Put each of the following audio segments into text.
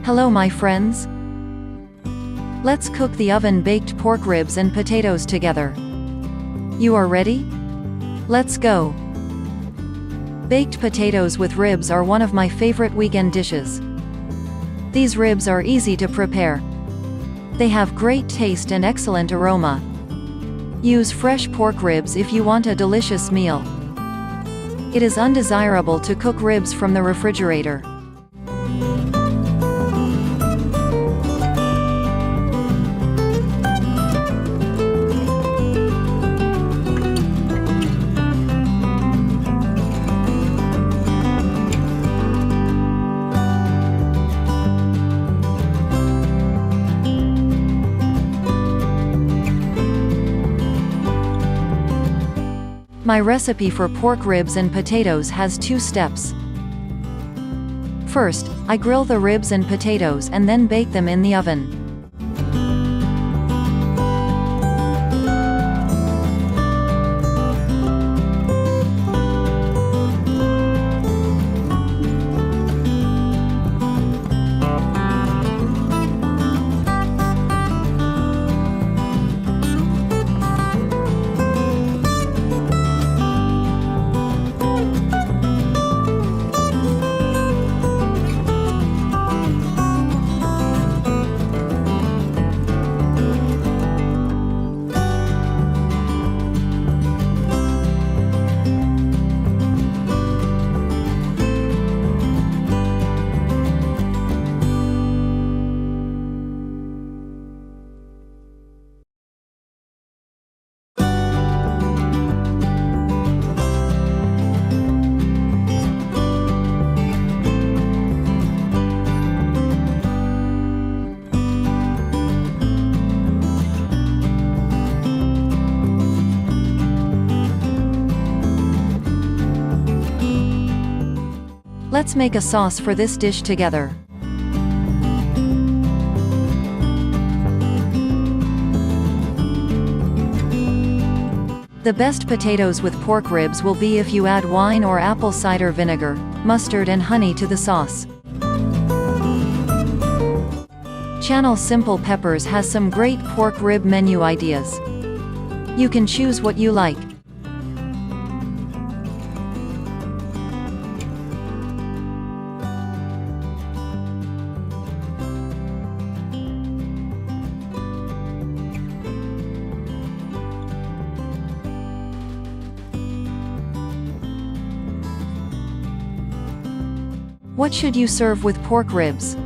Hello my friends. Let's cook the oven-baked pork ribs and potatoes together. You are ready? Let's go. Baked potatoes with ribs are one of my favorite weekend dishes. These ribs are easy to prepare. They have great taste and excellent aroma. Use fresh pork ribs if you want a delicious meal. It is undesirable to cook ribs from the refrigerator. My recipe for pork ribs and potatoes has 2 steps. First, I grill the ribs and potatoes and then bake them in the oven. Let's make a sauce for this dish together. The best potatoes with pork ribs will be if you add wine or apple cider vinegar, mustard and honey to the sauce. Channel Simple Peppers has some great pork rib menu ideas. You can choose what you like. What should you serve with pork ribs?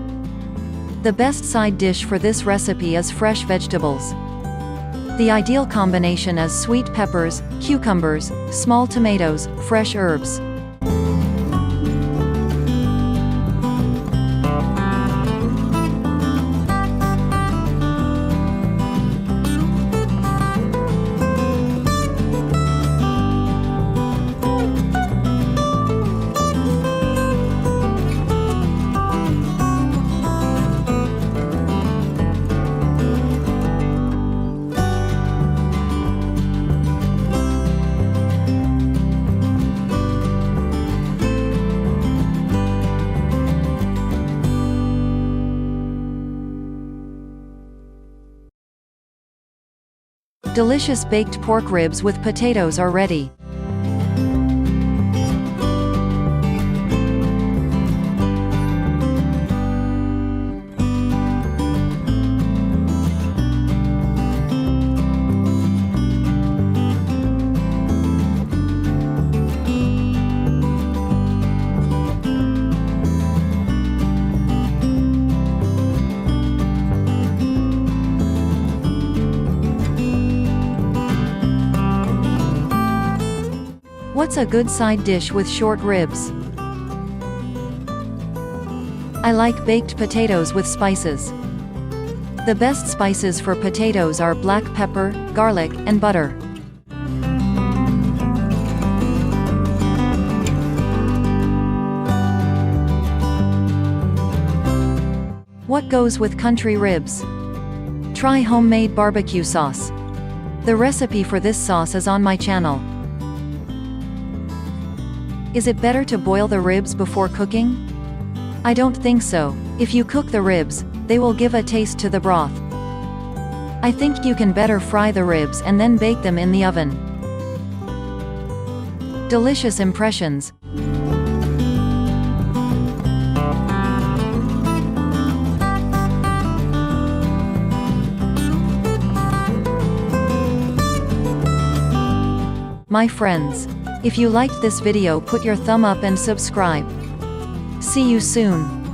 The best side dish for this recipe is fresh vegetables. The ideal combination is sweet peppers, cucumbers, small tomatoes, fresh herbs. Delicious baked pork ribs with potatoes are ready. What's a good side dish with short ribs? I like baked potatoes with spices. The best spices for potatoes are black pepper, garlic, and butter. What goes with country ribs? Try homemade barbecue sauce. The recipe for this sauce is on my channel. Is it better to boil the ribs before cooking? I don't think so. If you cook the ribs, they will give a taste to the broth. I think you can better fry the ribs and then bake them in the oven. Delicious impressions. My friends, if you liked this video, put your thumb up and subscribe. See you soon.